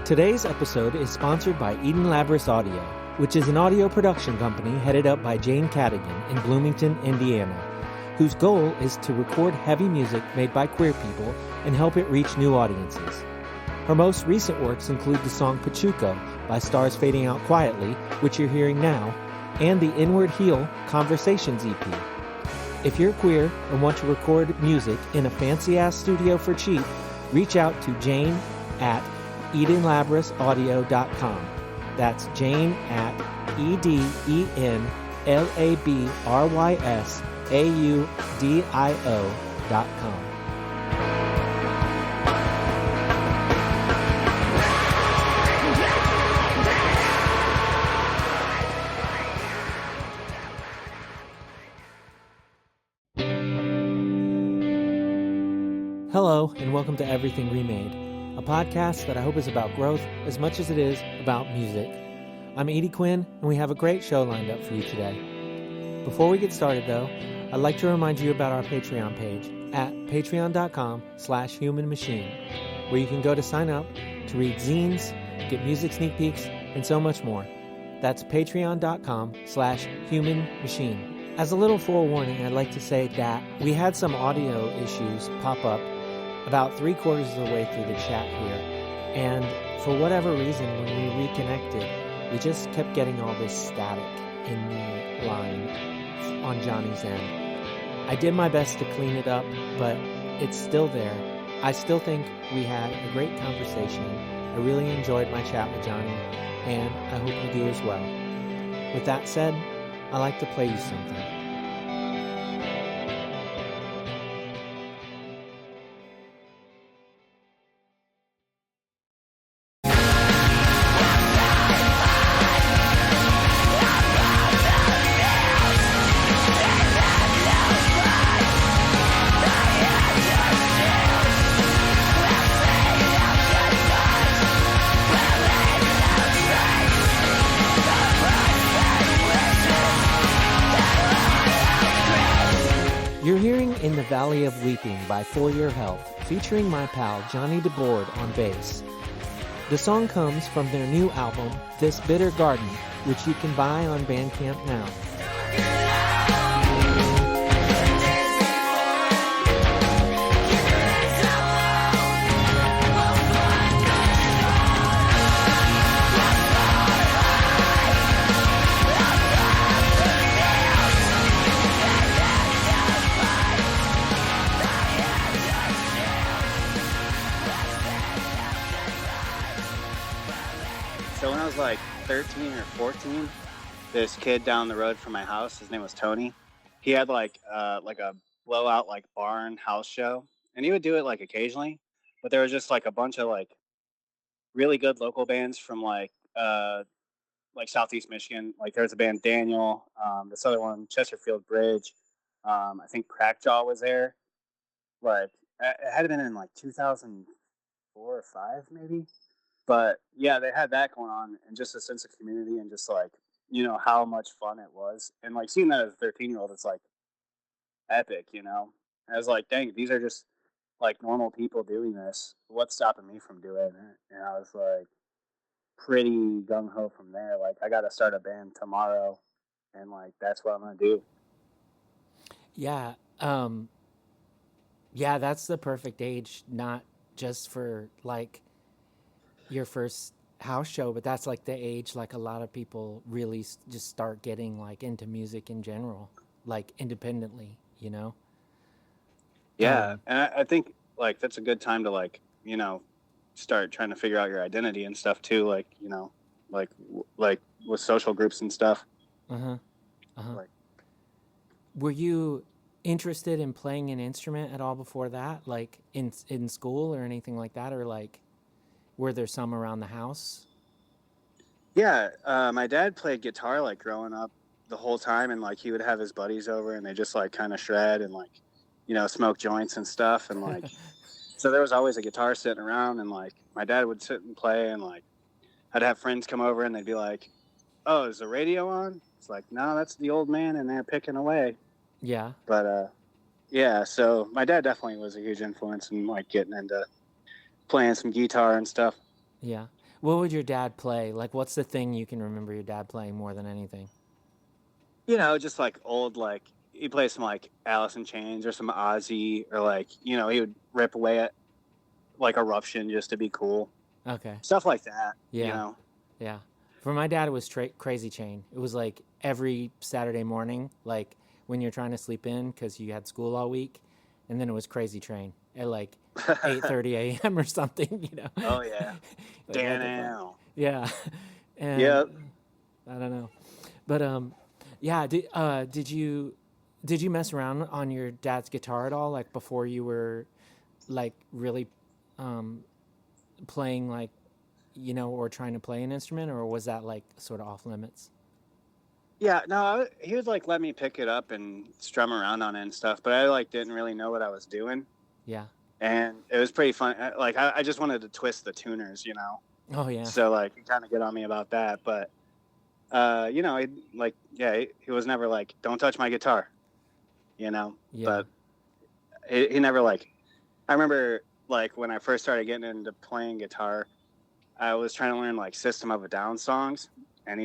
Today's episode is sponsored by Eden Labris Audio, which is an audio production company headed up by Jane Cadigan in Bloomington, Indiana, whose goal is to record heavy music made by queer people and help it reach new audiences. Her most recent works include the song Pachuco by Stars Fading Out Quietly, which you're hearing now, and the Inward Heel Conversations EP. If you're queer and want to record music in a fancy-ass studio for cheap, reach out to Jane at EdenLabrisAudio.com. That's Jane at EdenLabrisAudio.com. Hello, and welcome to Everything Remade, a podcast that I hope is about growth as much as it is about music. I'm Edie Quinn, and we have a great show lined up for you today. Before we get started, though, I'd like to remind you about our Patreon page at patreon.com/humanmachine, where you can go to sign up, to read zines, get music sneak peeks, and so much more. That's patreon.com/humanmachine. As a little forewarning, I'd like to say that we had some audio issues pop up about 3/4 of the way through the chat here, and for whatever reason, when we reconnected, we just kept getting all this static in the line on Johnny's end. I did my best to clean it up, but it's still there. I still think we had a great conversation. I really enjoyed my chat with Johnny, and I hope you do as well. With that said, I'd like to play you something. You're hearing In the Valley of Weeping by For Your Health, featuring my pal Johnny DeBorde on bass. The song comes from their new album, This Bitter Garden, which you can buy on Bandcamp now. So when I was like 13 or 14, this kid down the road from my house, his name was Tony. He had like a blowout like barn house show, and he would do it like occasionally. But there was just like a bunch of like really good local bands from like Southeast Michigan. Like there was a band Daniel, this other one Chesterfield Bridge. I think Crackjaw was there. Like it had been in like 2004 or 5 maybe. But yeah, they had that going on, and just a sense of community, and just like, you know, how much fun it was. And like seeing that as a 13-year-old, it's like epic, you know. I was like, dang, these are just like normal people doing this. What's stopping me from doing it? And I was like pretty gung ho from there. Like, I got to start a band tomorrow, and like that's what I'm gonna do. Yeah, that's the perfect age, not just for like your first house show, but that's like the age like a lot of people really just start getting like into music in general, like independently, you know. Yeah, and I think like that's a good time to like, you know, start trying to figure out your identity and stuff too, like, you know, like with social groups and stuff. Like, were you interested in playing an instrument at all before that, like in school or anything like that, or like were there some around the house? Yeah, my dad played guitar like growing up the whole time, and like he would have his buddies over, and they just like kind of shred and like, you know, smoke joints and stuff, and like so there was always a guitar sitting around, and like my dad would sit and play, and like I'd have friends come over, and they'd be like, "Oh, is the radio on?" It's like, "No, that's the old man, and they're picking away." Yeah. But yeah, so my dad definitely was a huge influence in like getting into playing some guitar and stuff. Yeah. What would your dad play? Like, what's the thing you can remember your dad playing more than anything? Just like old, like he plays some like Alice in Chains or some Ozzy, or like he would rip away at like Eruption just to be cool, Okay. stuff like that. Yeah. Yeah. For my dad, it was Crazy Chain. It was like every Saturday morning, like when you're trying to sleep in because you had school all week, and then it was Crazy Train at like 8:30 a.m. or something. Oh yeah, Like what the fuck? damn. Yeah, and Yep. I don't know, but yeah. Did you mess around on your dad's guitar at all, like before you were like really um playing like or trying to play an instrument, or was that like sort of off limits? Yeah, no, he would like let me pick it up and strum around on it and stuff, but I like didn't really know what I was doing, Yeah. and it was pretty fun. Like I just wanted to twist the tuners. Oh yeah. So like he kind of get on me about that, but he like he was never like don't touch my guitar, Yeah. but he never like. I remember like when I first started getting into playing guitar, I was trying to learn like System of a Down songs, and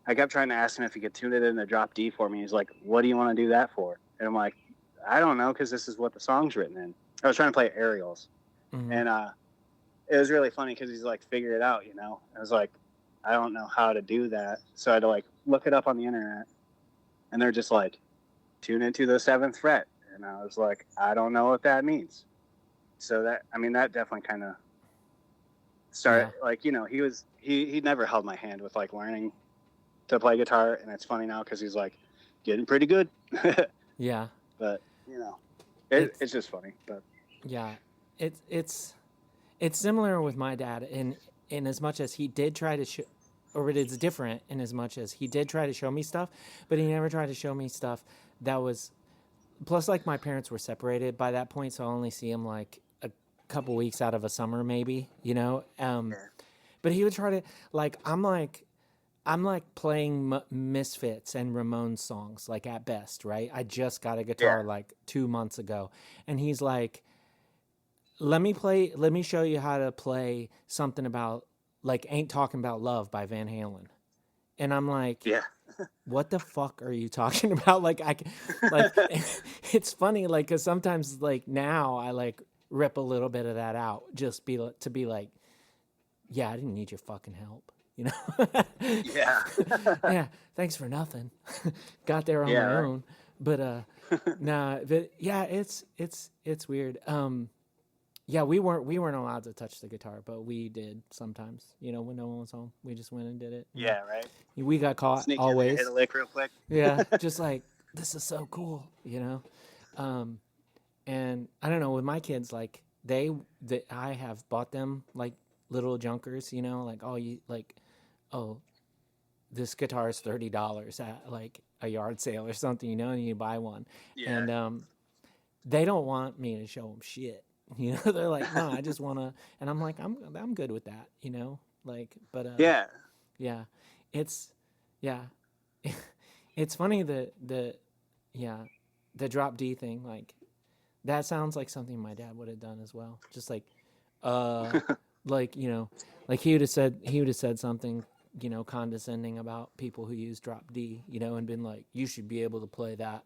I kept trying to ask him if he could tune it in a drop D for me. He's like, "What do you want to do that for?" And I'm like, "I don't know, because this is what the song's written in." I was trying to play aerials, Hmm. and it was really funny because he's like, "Figure it out." I was like, "I don't know how to do that," so I had to like look it up on the internet, and they're just like, "Tune into the 7th fret," and I was like, "I don't know what that means." So that definitely kind of started Yeah. like he never held my hand with like learning to play guitar, and it's funny now because he's like getting pretty good. Yeah. But It's it's just funny. But yeah. It's similar with my dad in as much as he did try to show, or it is different in as much as he did try to show me stuff, but he never tried to show me stuff that was. Plus, like my parents were separated by that point, so I only see him like a couple weeks out of a summer, maybe. yeah, But he would try to like I'm like playing Misfits and Ramones songs, like at best, right? I just got a yeah, guitar like 2 months ago, and he's like, let me show you how to play something about like Ain't Talking About Love by Van Halen. And I'm like, yeah, what the fuck are you talking about? Like, it's funny, like, cause sometimes like now I like rip a little bit of that out, just to be like, yeah, I didn't need your fucking help, you know? yeah, Yeah, thanks for nothing. Got there on yeah, my right. own. But nah, but yeah, it's weird. Yeah, we weren't allowed to touch the guitar, but we did sometimes. When no one was home, we just went and did it. And Yeah, right. we got caught Sneak in there, hit a always. lick real quick. Yeah, just like this is so cool. Um, and I don't know with my kids, like I have bought them like little junkers. Like oh, this guitar is $30 at like a yard sale or something, and you buy one, Yeah, and they don't want me to show them shit. They're like, no, I just wanna, and I'm like, I'm good with that. Like, but yeah. yeah, it's yeah, it's funny yeah, the drop D thing, like that sounds like something my dad would have done as well. Just uh, like like he would have said something condescending about people who use drop D, and been like, you should be able to play that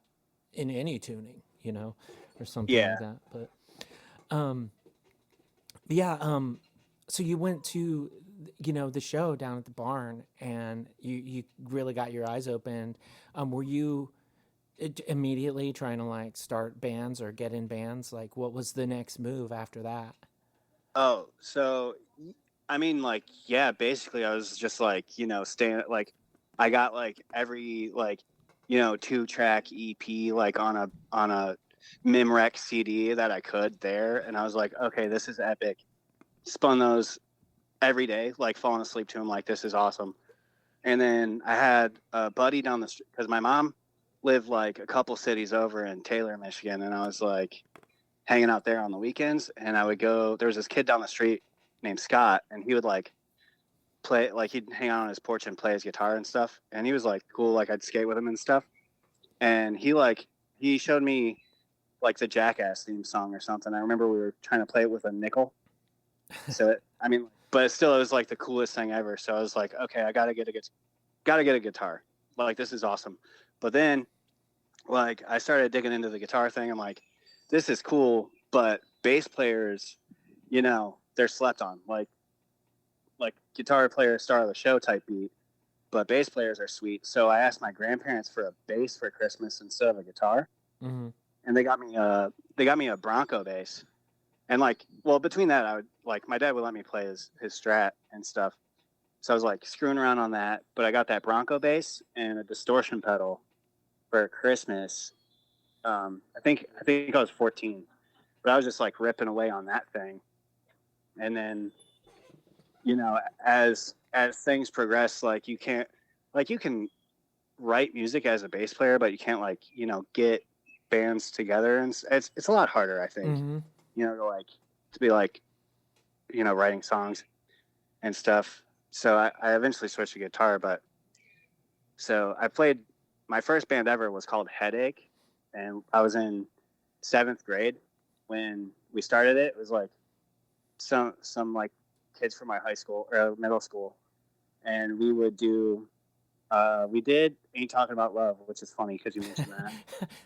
in any tuning, or something Yeah. like that. But um, yeah, so you went to the show down at the barn, and you really got your eyes opened. Were you immediately trying to like start bands or get in bands? Like, what was the next move after that? Oh, so I mean, like, yeah, basically, I was just like, staying like, I got like every like, 2-track EP like on a Mimrec CD that I could there, and I was like, okay, this is epic. Spun those every day, like falling asleep to them, like this is awesome. And then I had a buddy down the street because my mom lived like a couple cities over in Taylor, Michigan, and I was like hanging out there on the weekends, and I would go. There was this kid down the street named Scott, and he would like play, like he'd hang out on his porch and play his guitar and stuff. And he was like cool, like I'd skate with him and stuff. And he showed me like the Jackass theme song or something. I remember we were trying to play it with a nickel. So I mean, but still, it was like the coolest thing ever. So I was like, okay, I gotta get a guitar. Like, this is awesome. But then, like, I started digging into the guitar thing. I'm like, this is cool, but bass players, they're slept on. Like guitar player star of the show type beat, but bass players are sweet. So I asked my grandparents for a bass for Christmas instead of a guitar, Mm-hmm. and they got me a Bronco bass. And like, well, between that, I would like my dad would let me play his Strat and stuff. So I was like screwing around on that, but I got that Bronco bass and a distortion pedal for Christmas. I think I was 14, but I was just like ripping away on that thing. And then, as things progress, like you can write music as a bass player, but you can't like get bands together, and it's a lot harder, I think. Mm-hmm. To be like writing songs and stuff. So I eventually switched to guitar, but so I played my first band ever was called Headache, and I was in 7th grade when we started it. It was like some like kids from my high school or middle school, and we would do we did Ain't Talking About Love, which is funny because you mentioned that.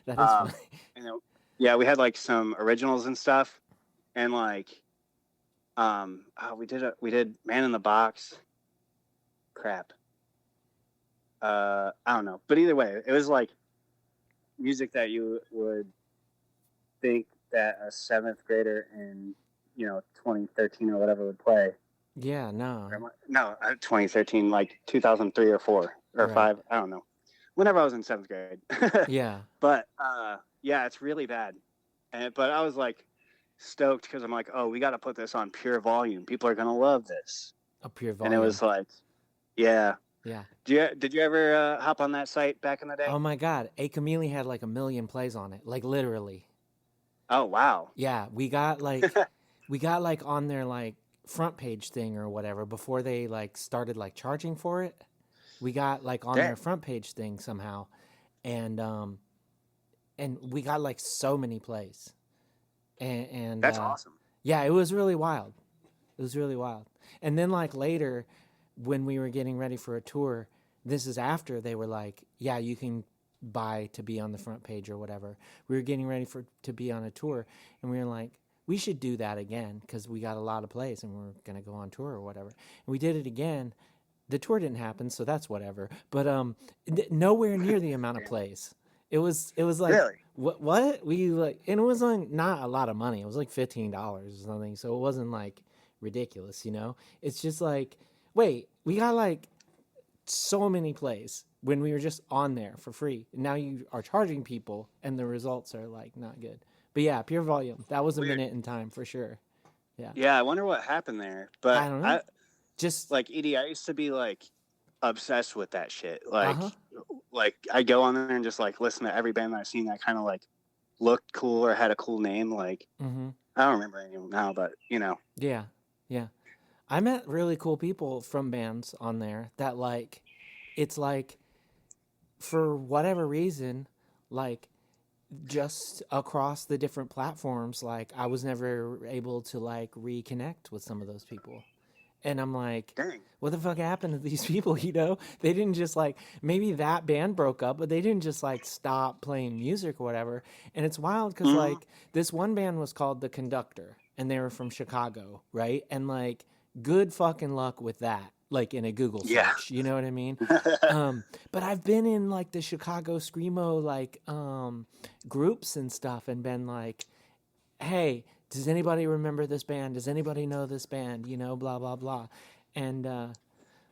That is funny. And yeah, we had like some originals and stuff, and like we did Man in the Box. Crap. I don't know, but either way, it was like music that you would think that a 7th grader in 2013 or whatever would play. Yeah, no. No, 2013, like 2003 or 4 or Right. 5. I don't know. Whenever I was in 7th grade. Yeah. But yeah, it's really bad. But I was like stoked because I'm like, oh, we got to put this on pure volume. People are gonna love this. A pure volume. And it was like, yeah. Yeah. Did you ever hop on that site back in the day? Oh my God, A Chameleon had like 1 million plays on it, like literally. Oh wow. Yeah, we got like on their like front page thing or whatever before they like started like charging for it. We got like on their front page thing somehow, and we got like so many plays, and that's awesome. Yeah, it was really wild. It was really wild. And then like later, when we were getting ready for a tour, this is after they were like, yeah, you can buy to be on the front page or whatever. We were getting ready to be on a tour, and we were like, we should do that again because we got a lot of plays and we're gonna go on tour or whatever. And we did it again. The tour didn't happen, so that's whatever. But nowhere near the amount of plays. It was like really? What we like, and it was like not a lot of money. It was like $15 or something, so it wasn't like ridiculous, It's just like, wait, we got like so many plays when we were just on there for free. And now you are charging people, and the results are like not good. But yeah, pure volume. That was a minute in time for sure. Yeah. Yeah, I wonder what happened there. But I don't know. Just like Edie, I used to be like obsessed with that shit. Like, like I go on there and just like listen to every band that I've seen that kind of like looked cool or had a cool name. Like, I don't remember any of them now, but Yeah, yeah. I met really cool people from bands on there that like, it's like, for whatever reason, like, just across the different platforms, like I was never able to like reconnect with some of those people. And I'm like, dang, what the fuck happened to these people? They didn't just like, maybe that band broke up, but they didn't just like stop playing music or whatever. And it's wild because like this one band was called The Conductor, and they were from Chicago, right? And like, good fucking luck with that, like in a Google search, you know what I mean? But I've been in like the Chicago Screamo like groups and stuff, and been like, hey, does anybody remember this band? Does anybody know this band? Blah blah blah. And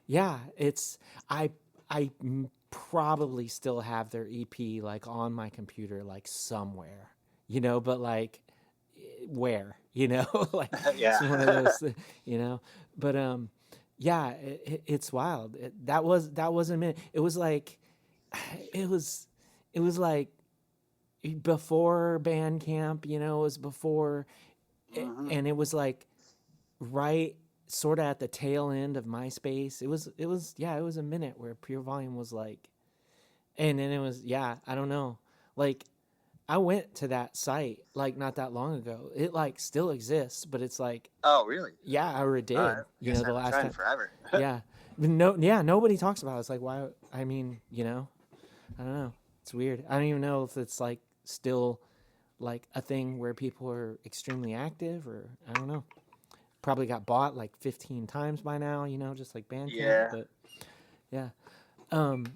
yeah, it's I probably still have their EP like on my computer like somewhere, but like where, like yeah, it's one of those, but yeah, it's wild. That was a minute. It was like before Bandcamp, it was before, and it was like right sort of at the tail end of MySpace. It was a minute where pure volume was like, and then it was, I don't know, like I went to that site like not that long ago. It like still exists, but it's like, Oh, really? yeah, or it I did, guess I the haven't last tried in time. forever. Yeah. No, yeah, nobody talks about it. It's like, why? I mean, I don't know. It's weird. I don't even know if it's like still like a thing where people are extremely active, or I don't know. Probably got bought like 15 times by now, just like Bandcamp. Yeah. But yeah. Um,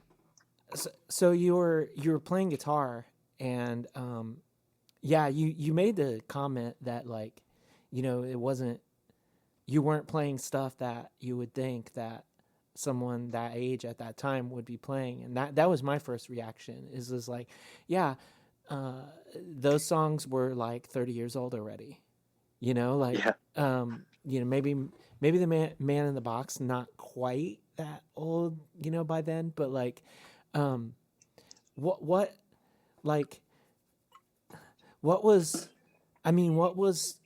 so you were playing guitar, and yeah, you made the comment that like, it wasn't, you weren't playing stuff that you would think that someone that age at that time would be playing, and that was my first reaction. Is like, yeah, uh, those songs were like 30 years old already. Like, Yeah. maybe the man in the box not quite that old, by then, but like, um, what like what was I mean, what was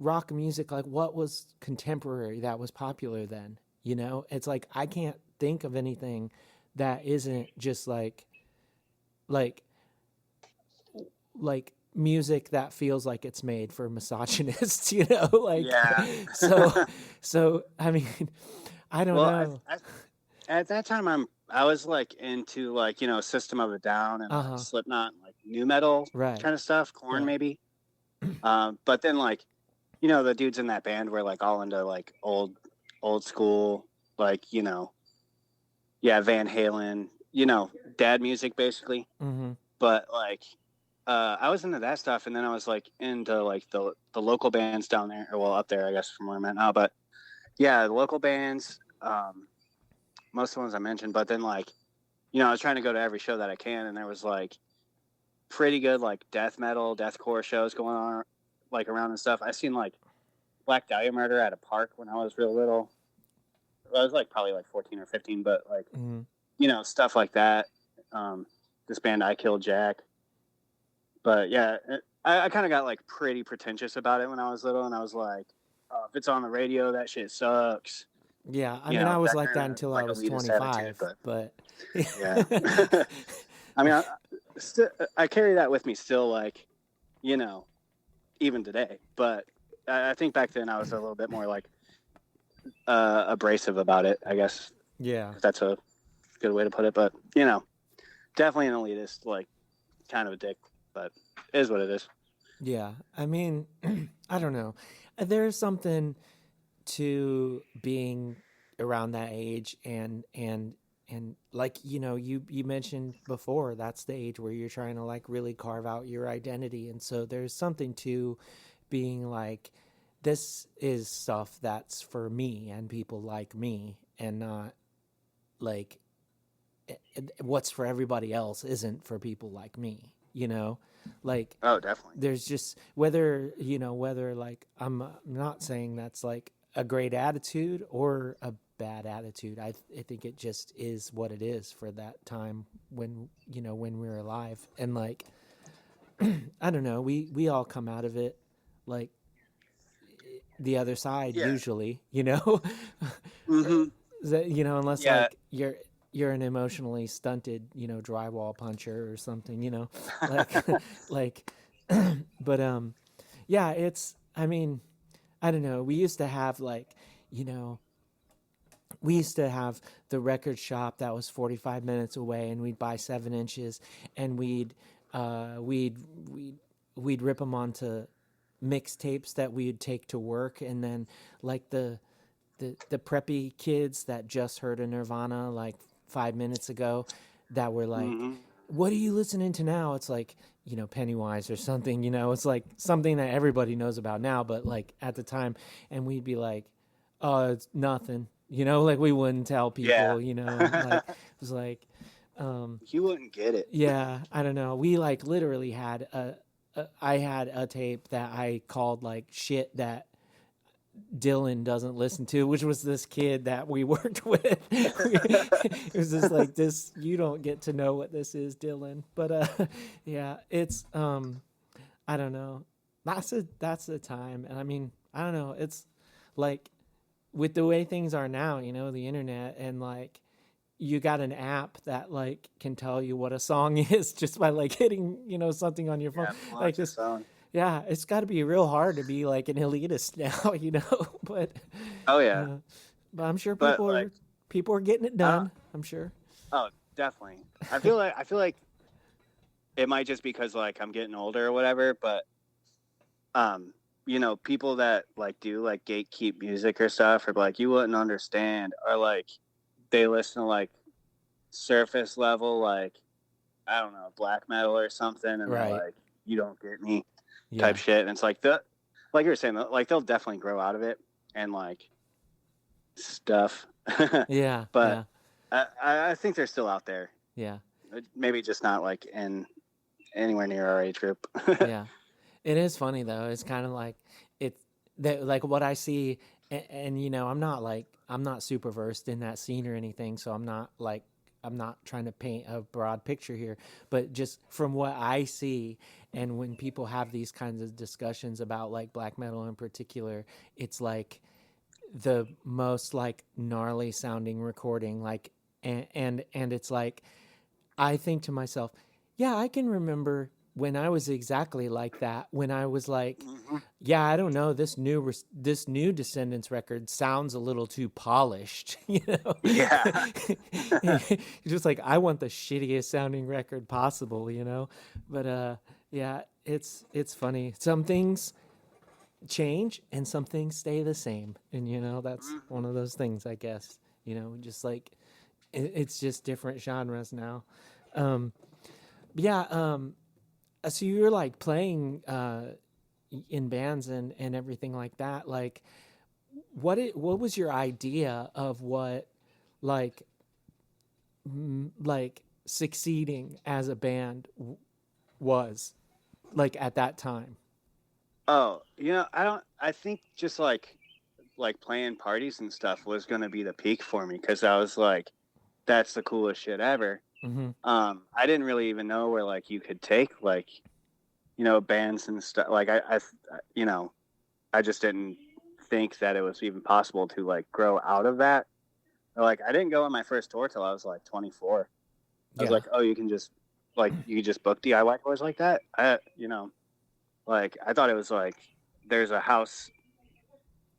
rock music like? What was contemporary that was popular then? It's like I can't think of anything that isn't just like like music that feels like it's made for misogynists, like, Yeah. so I mean, I don't Well, know. at that time, I was like into like System of a Down and like Uh-huh. Slipknot, and, like new metal Right. kind of stuff, Corn Right. maybe. But then like the dudes in that band were like all into like old school, like yeah, Van Halen, dad music basically. Mm-hmm. But like I was into that stuff, and then I was like into like the local bands down there, or well up there I guess from where I'm at now. But yeah, the local bands, most of the ones I mentioned. But then like I was trying to go to every show that I can, and there was like pretty good like death metal, deathcore shows going on like around and stuff. I seen like Black Dahlia Murder at a park when I was real little. I was like probably like 14 or 15, but like Mm-hmm. stuff like that. This band I Killed Jack. But yeah, I kind of got like pretty pretentious about it when I was little, and I was like, if it's on the radio, that shit sucks. Yeah, I mean, I was That like kind that of until I like was elitist attitude. 25, but Yeah, I mean, I carry that with me still, like even today. But I think back then I was a little bit more like abrasive about it, I guess, yeah, if that's a good way to put it. But definitely an elitist, like kind of a dick, but it is what it is. yeah. I mean, I don't know. There's something to being around that age, and like, you mentioned before, that's the age where you're trying to like really carve out your identity, and so there's something to being like, this is stuff that's for me and people like me, and not like what's for everybody else isn't for people like me, like, Oh, definitely. there's just whether like, I'm not saying that's like a great attitude or a bad attitude. I think it just is what it is for that time when when we're alive, and like, I don't know, we all come out of it like the other side Yeah. usually, Mm-hmm. unless Yeah. like you're an emotionally stunted, drywall puncher or something, like like but yeah, it's, I mean, I don't know. We used to have like, you know, we used to have the record shop that was 45 minutes away, and we'd buy 7 inches, and we'd rip them onto mixtapes that we'd take to work, and then like the preppy kids that just heard of Nirvana like 5 minutes ago, that were like, Mm-hmm. what are you listening to now? It's like, Pennywise or something, it's like something that everybody knows about now, but like at the time, and we'd be like, oh, it's nothing, like we wouldn't tell Yeah. people, like it was like, You wouldn't get it. yeah, I don't know. We like literally had I had a tape that I called like shit that Dylan doesn't listen to, which was this kid that we worked with. It was just like, this, you don't get to know what this is, Dylan. But yeah, it's I don't know. That's the time. And I mean, I don't know. It's like, with the way things are now, the internet, and like you got an app that like can tell you what a song is just by like hitting, something on your phone. Yeah, pull Like out your this. phone. Yeah, it's got to be real hard to be like an elitist now, but Oh yeah, uh, but I'm sure but like people are getting it I don't. done. I'm sure. Oh, definitely. I feel like it might just because like I'm getting older or whatever, but people that like do like gatekeep music or stuff, or like you wouldn't understand, or like they listen to like surface level, like I don't know, black metal or something, and they're Right. like, you don't get me type Yeah. shit. And it's like like you were saying, like they'll definitely grow out of it and like stuff. Yeah. But Yeah. I think they're still out there. Yeah. Maybe just not like in anywhere near our age group. Yeah. It is funny though. It's kind of like it's that like what I see, and I'm not super versed in that scene or anything, so I'm not trying to paint a broad picture here, but just from what I see, and when people have these kinds of discussions about like black metal in particular, it's like the most like gnarly sounding recording, like and it's like I think to myself, yeah, I can remember when I was exactly like that. When I was like, Mm-hmm. yeah, I don't know, this new Descendants record sounds a little too polished, Yeah. You're just like, I want the shittiest sounding record possible, But yeah, it's funny. Some things change and some things stay the same, and that's one of those things, I guess. Just like it's just different genres now. Um, yeah. So you were like playing in bands and everything like that. Like, what was your idea of what like like succeeding as a band was like at that time? Oh, I think just like playing parties and stuff was going to be the peak for me, because I was like, that's the coolest shit ever. Mm-hmm. I didn't really even know where like you could take like, bands and stuff. Like I just didn't think that it was even possible to like grow out of that. Like I didn't go on my first tour till I was like 24. I was like, oh, you can just book DIY tours like that. Like I thought it was like there's a house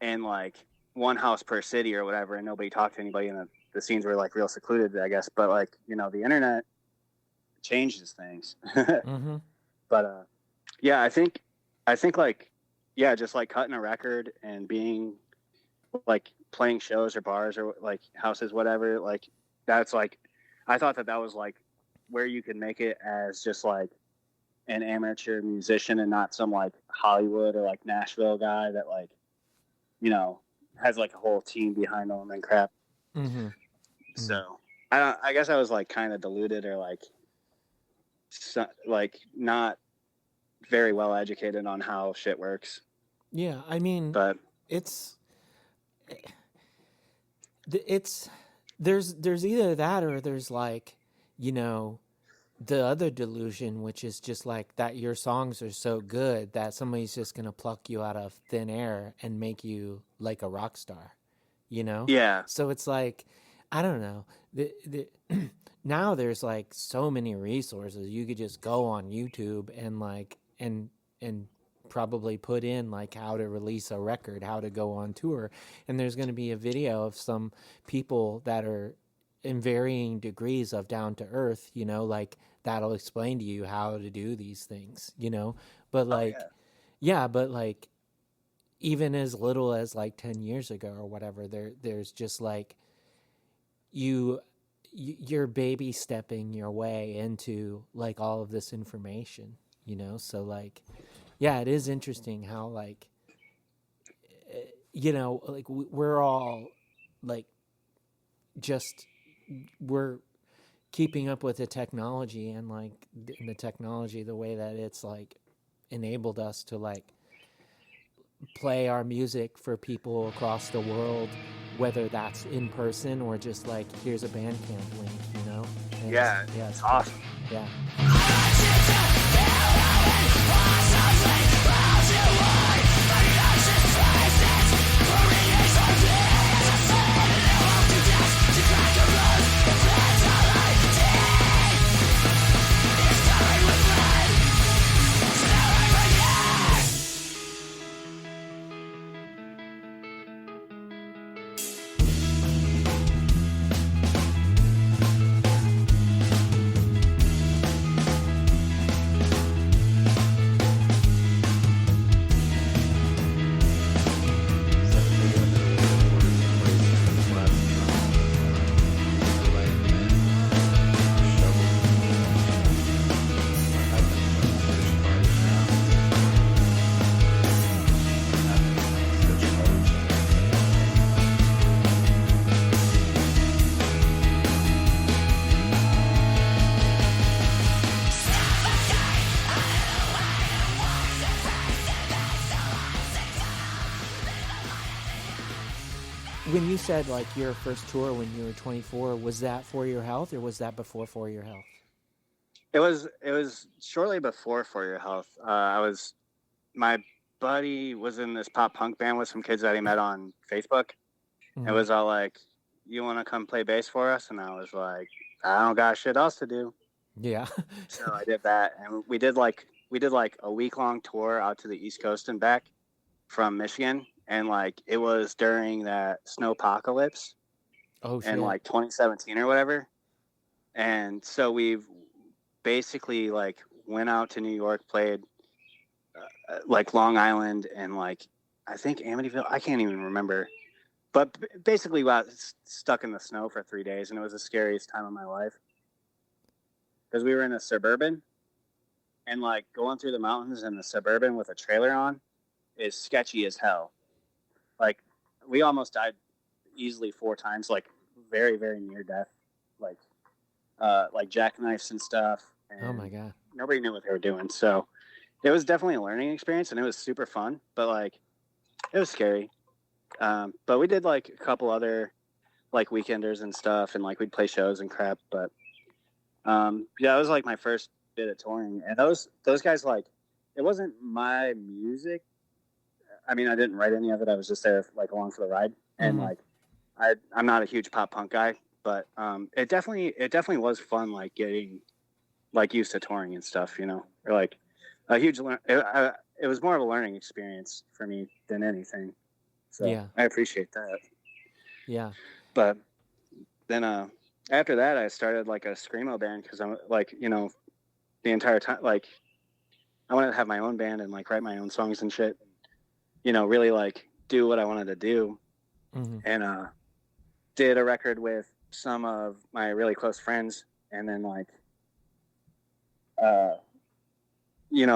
in like one house per city or whatever, and nobody talked to anybody, and the scenes were like real secluded, I guess. But like the internet changes things. Mm-hmm. But yeah, I think like just like cutting a record and being like playing shows or bars or like houses, whatever. Like that's like I thought that was like where you could make it as just like an amateur musician and not some like Hollywood or like Nashville guy that like has like a whole team behind them and crap. Mm-hmm. So I guess I was like kind of deluded or like not very well educated on how shit works. Yeah, I mean, but it's there's either that or there's like the other delusion, which is just like that your songs are so good that somebody's just gonna pluck you out of thin air and make you like a rock star, Yeah. So it's like, I don't know. Now there's like so many resources. You could just go on YouTube and like and probably put in like how to release a record, how to go on tour, and there's going to be a video of some people that are in varying degrees of down to earth, like that'll explain to you how to do these things, but like, but like even as little as like 10 years ago or whatever, there's just like you're baby stepping your way into like all of this information, so like, yeah, it is interesting how like, like we're all like just we're keeping up with the technology and like the technology, the way that it's like enabled us to like play our music for people across the world, whether that's in person or just like here's a Bandcamp link, and yeah, it's awesome. Yeah. When you said like your first tour when you were 24, was that For Your Health or was that before For Your Health? It was shortly before For Your Health. My buddy was in this pop punk band with some kids that he met on Facebook. It was all like, "You want to come play bass for us?" And I was like, "I don't got shit else to do." Yeah. So I did that, and we did like a week long tour out to the East Coast and back from Michigan, and like it was during that snowpocalypse Oh in shit. like 2017 or whatever. And so we've basically like went out to New York, played like Long Island and like I think Amityville. I can't even remember. But basically, got stuck in the snow for 3 days, and it was the scariest time of my life because we were in a Suburban, and like going through the mountains in the Suburban with a trailer on is sketchy as hell. Like we almost died easily 4 times, like very very near death, like jackknifes and stuff. And Oh my god. nobody knew what they were doing, so it was definitely a learning experience, and it was super fun. But like it was scary. But we did like a couple other like weekenders and stuff, and like we'd play shows and crap. But yeah, it was like my first bit of touring, and those guys, like, it wasn't my music. I mean, I didn't write any of it. I was just there like along for the ride, and like I'm not a huge pop punk guy, but it definitely was fun, like getting like used to touring and stuff, or like a huge it was more of a learning experience for me than anything. So Yeah. I appreciate that. Yeah. But then after that, I started like a screamo band because I'm like, the entire time, like I wanted to have my own band and like write my own songs and shit, really like do what I wanted to do. And did a record with some of my really close friends. And then like,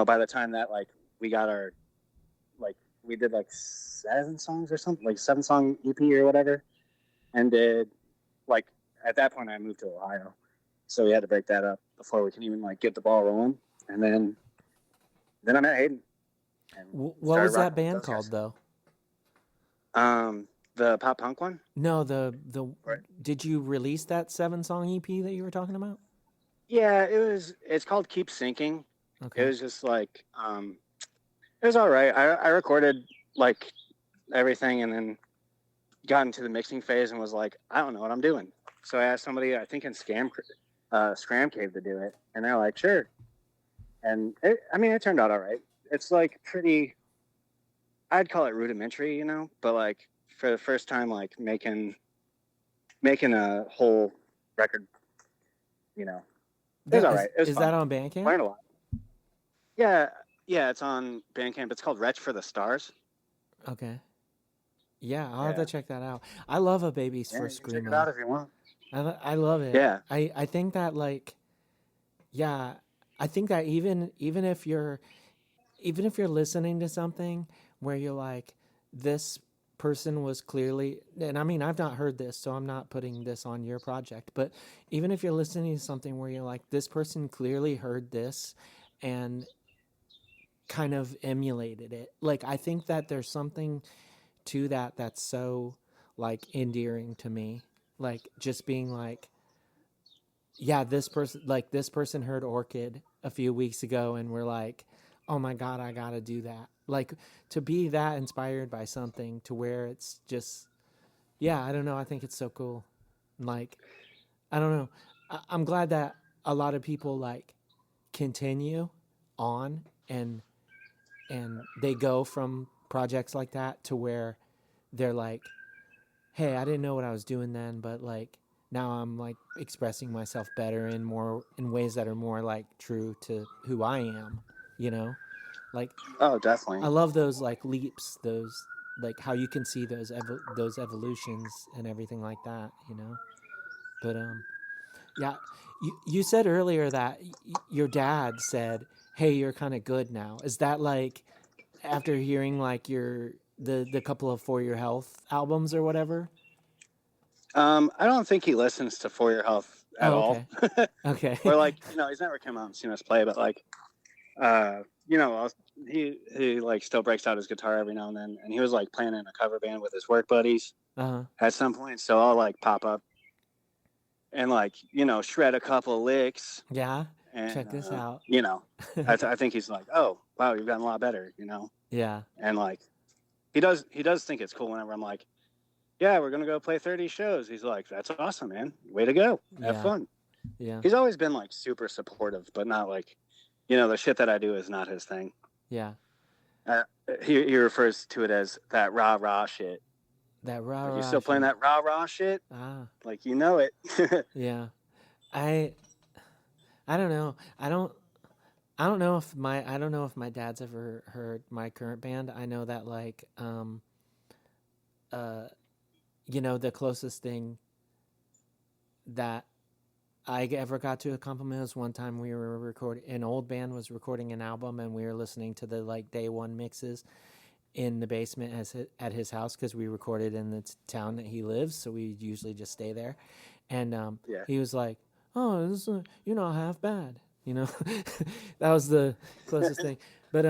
by the time that like we got our, like we did like 7 songs or something, like 7-song EP or whatever. And did like, at that point I moved to Ohio. So we had to break that up before we can even like get the ball rolling. And then I met Hayden. What was that band called though? The pop punk one? No, did you release that 7-song EP that you were talking about? Yeah, it's called Keep Sinking. Okay. It was just like, it was all right. I recorded like everything and then got into the mixing phase and was like, I don't know what I'm doing. So I asked somebody, I think in Scram Cave to do it. And they're like, sure. And it turned out all right. It's like pretty, I'd call it rudimentary, but like for the first time, like making a whole record, it was all right. It was is fun. that on Bandcamp? Learned a lot. Yeah, it's on Bandcamp. It's called Wretch for the Stars. Okay. Yeah, I'll have to check that out. I love a Babies for Screamo. Check it out if you want. I love it. Yeah. I think that like, yeah, I think that even if you're listening to something where you're like, this person was clearly, and I mean, I've not heard this, so I'm not putting this on your project, but even if you're listening to something where you're like, this person clearly heard this and kind of emulated it. Like, I think that there's something to that that's so like endearing to me. Like just being like, yeah, this person heard Orchid a few weeks ago and we're like, oh my God, I gotta do that. Like to be that inspired by something to where it's just, yeah, I don't know. I think it's so cool. Like, I don't know. I'm glad that a lot of people like continue on and they go from projects like that to where they're like, hey, I didn't know what I was doing then, but like now I'm like expressing myself better in ways that are more like true to who I am, Like, oh, definitely. I love those like leaps, those like how you can see those evolutions and everything like that, But yeah, you said earlier that your dad said, "Hey, you're kind of good now." Is that like after hearing like the couple of For Your Health albums or whatever? I don't think he listens to For Your Health at all. Okay. Or like, he's never come out and seen us play, but like, he like still breaks out his guitar every now and then, and he was like playing in a cover band with his work buddies. Uh-huh. at some point. So I'll like pop up and like, shred a couple licks. Yeah. And, Check this out. I think he's like, oh, wow, you've gotten a lot better. Yeah. And like, he does think it's cool whenever I'm like, yeah, we're going to go play 30 shows. He's like, that's awesome, man. Way to go. Have Yeah. fun. Yeah. He's always been like super supportive, but not like, the shit that I do is not his thing. Yeah. Uh, he refers to it as that rah rah shit. That rah Like, you rah still playing shit. that rah rah shit? Ah. Like, you know it. Yeah. I I don't know. I don't know if my dad's ever heard my current band. I know that like uh the closest thing that I ever got to a compliment was one time we were recording, an old band was recording an album, and we were listening to the like day one mixes in the basement at his house, because we recorded in the town that he lives, so we usually just stay there. And Yeah. he was like, "Oh, this is, you're not half bad," that was the closest thing. But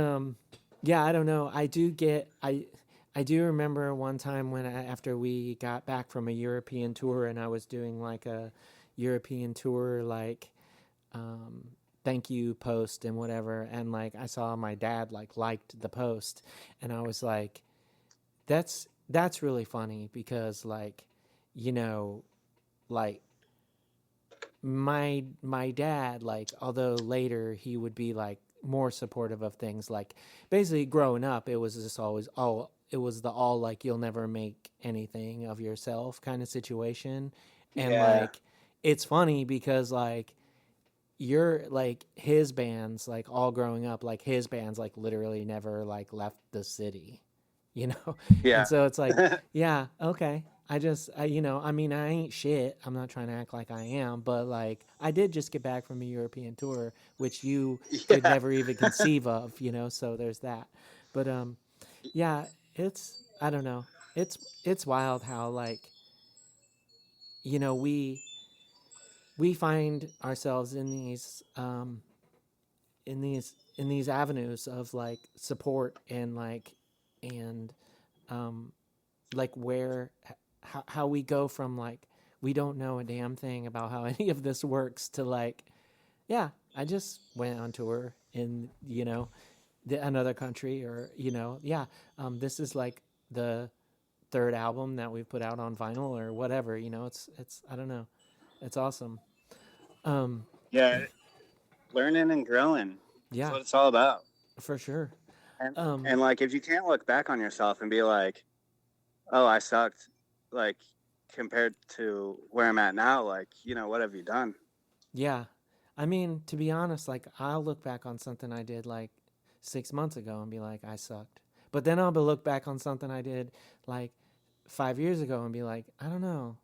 yeah, I don't know. I do remember one time when after we got back from a European tour, and I was doing like a European tour like um, thank you post and whatever, and like I saw my dad like liked the post, and I was like, that's really funny, because like you know like my dad, like, although later he would be like more supportive of things, like basically growing up it was just always all it was the all like you'll never make anything of yourself kind of situation. And Yeah. like it's funny because like you're like his bands, like all growing up, like his bands like literally never like left the city, you know. And Yeah. so it's like, yeah, okay, I mean, I ain't shit, I'm not trying to act like I am, but like I did just get back from a European tour, which you could Yeah. never even conceive of, so there's that. But yeah, it's, I don't know, it's wild how like you know we find ourselves in these avenues of like support, and and um like where how we go from like we don't know a damn thing about how any of this works to like, yeah, I just went on tour in another country, or yeah, this is like the third album that we've put out on vinyl or whatever. It's I don't know, it's awesome. um Yeah. Learning and growing. That's yeah, what it's all about. for sure. And um and like, if you can't look back on yourself and be like, oh, I sucked, like, compared to where I'm at now, like, what have you done? Yeah. I mean, to be honest, like I'll look back on something I did like 6 months ago and be like, I sucked. But then I'll look back on something I did like 5 years ago and be like, I don't know.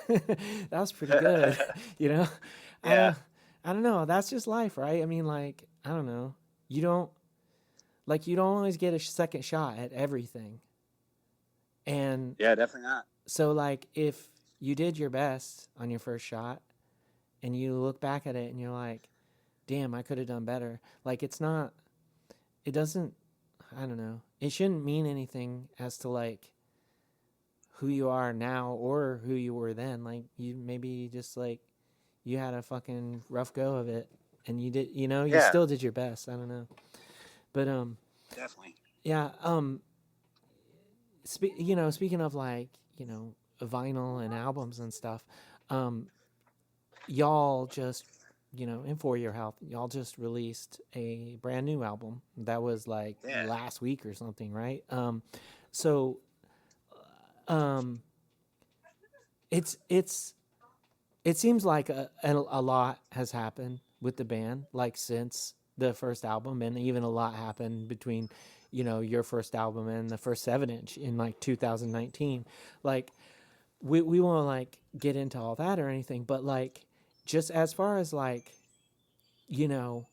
That was pretty good. you know? I Yeah. don't I don't know. That's just life, right? I mean, like, I don't know. You don't you don't always get a second shot at everything. And Yeah, definitely not. so like if you did your best on your first shot and you look back at it and you're like, damn, I could have done better. Like it doesn't, I don't know. It shouldn't mean anything as to like who you are now or who you were then. Like you maybe just like you had a fucking rough go of it, and you did, you Yeah, still did your best. I don't know. But definitely. yeah, speaking of like, vinyl and albums and stuff, um y'all just, and for your health, y'all just released a brand new album that was like Yeah. last week or something, right? So um it's it seems like a lot has happened with the band like since the first album, and even a lot happened between your first album and the first 7 inch in like 2019. Like we won't like get into all that or anything, but like just as far as like, you know,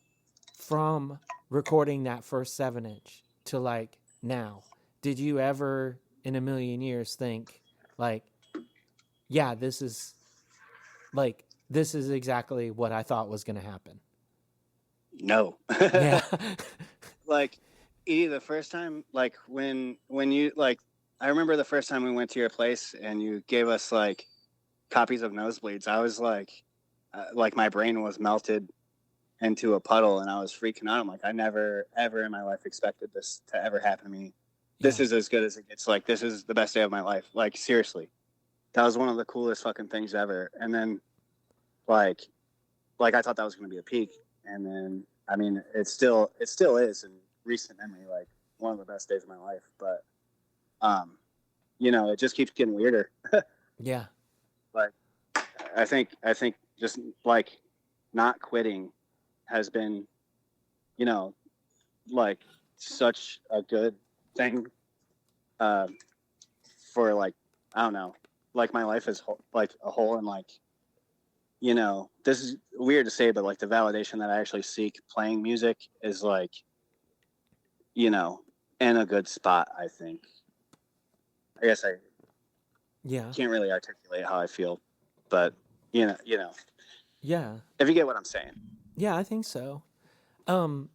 from recording that first 7 inch to like now, did you ever in a million years think like, yeah, this is exactly what I thought was going to happen? No. Yeah. Like, the first time, like, when you like I remember the first time we went to your place and you gave us like copies of Nosebleeds. I was like my brain was melted into a puddle, and I was freaking out. I'm like, I never ever in my life expected this to ever happen to me. This Yeah. is as good as it gets. Like, this is the best day of my life. Like, seriously, that was one of the coolest fucking things ever. And then like I thought that was going to be a peak, and then I mean, it still is in recent memory like one of the best days of my life. But you know, it just keeps getting weirder. Yeah. Like, I think just like not quitting has been, you know, like such a good thing for like, I don't know, like my life is like a whole, and like, you know, this is weird to say, but like the validation that I actually seek playing music is like, you know, in a good spot. I think. I guess I Yeah. can't really articulate how I feel, but you know, Yeah. if you get what I'm saying. Yeah, I think so. Um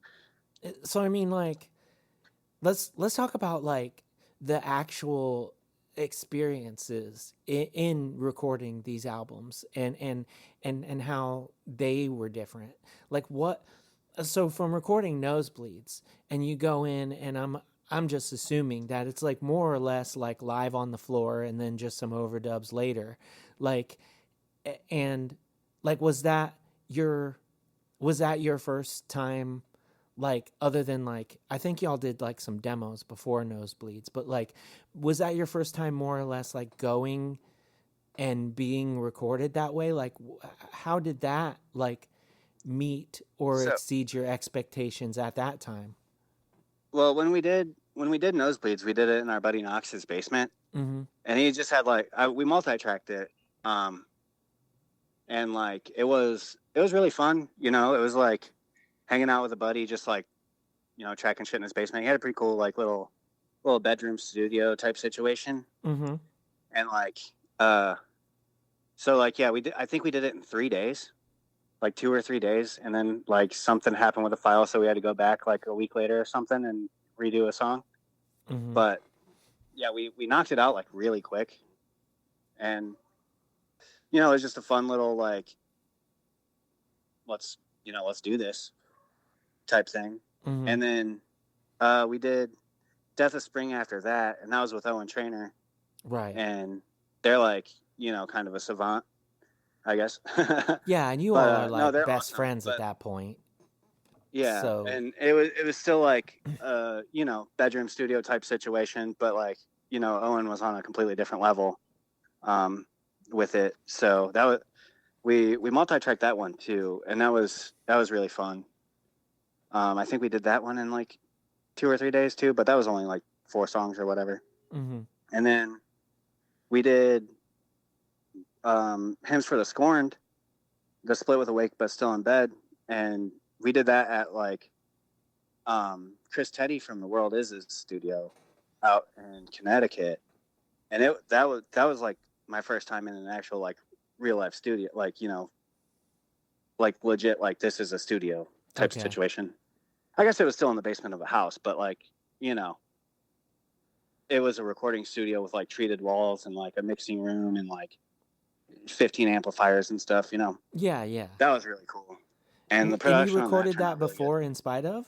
so I mean, like, let's talk about like the actual experiences in recording these albums, and how they were different. Like, what, so from recording Nosebleeds, and you go in, and I'm just assuming that it's like more or less like live on the floor and then just some overdubs later. Like, and like, was that your first time, like, other than like, I think y'all did like some demos before Nosebleeds, but like, was that your first time more or less like going and being recorded that way? Like, how did that like meet or So, exceed your expectations at that time? well, when we did Nosebleeds, we did it in our buddy Knox's basement, Mm-hmm. and he just had like we multi-tracked it, um, and like it was really fun. You know, it was like hanging out with a buddy, just like, you know, tracking shit in his basement. He had a pretty cool like little bedroom studio type situation, Mm-hmm. and like uh, so like yeah, we did. I think we did it in 3 days, like 2 or 3 days, and then like something happened with the file, so we had to go back like a week later or something and redo a song. Mm-hmm. But yeah, we knocked it out like really quick, and you know, it was just a fun little like let's let's do this type thing. Mm-hmm. And then we did Death of Spring after that, and that was with Owen Trainer, Right. and they're like, you know, kind of a savant, I guess. Yeah, and you But all are no, like they're best awesome. friends at But that point. yeah, So, and it was still like you know, bedroom studio type situation, but like, you know, Owen was on a completely different level um, with it. So that was we multi-tracked that one too, and that was really fun. I think we did that one in like 2 or 3 days too, but that was only like 4 songs or whatever. mm-hmm. And then we did Hymns for the Scorned, the split with Awake but Still in Bed, and we did that at like Chris Teddy from The World Is His studio out in Connecticut, and that was like my first time in an actual like real life studio, like, you know, like legit, like this is a studio type Okay. situation. I guess it was still in the basement of a house, but like, you know, it was a recording studio with like treated walls and like a mixing room and like 15 amplifiers and stuff, you know. Yeah, yeah. That was really cool. And the And you production on that recorded turned that out really good. before In Spite of?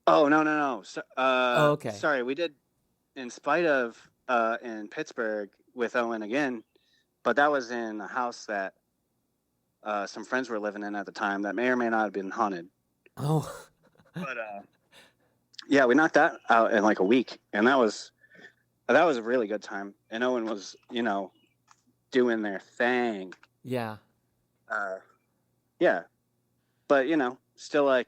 Oh, no. So, Oh, okay. sorry, we did In Spite of in Pittsburgh with Owen again, but that was in a house that some friends were living in at the time that may or may not have been haunted. Oh. But yeah, we knocked that out in like a week, and that was a really good time. And Owen was, you know, doing their thing. Yeah. Yeah, but you know, still like,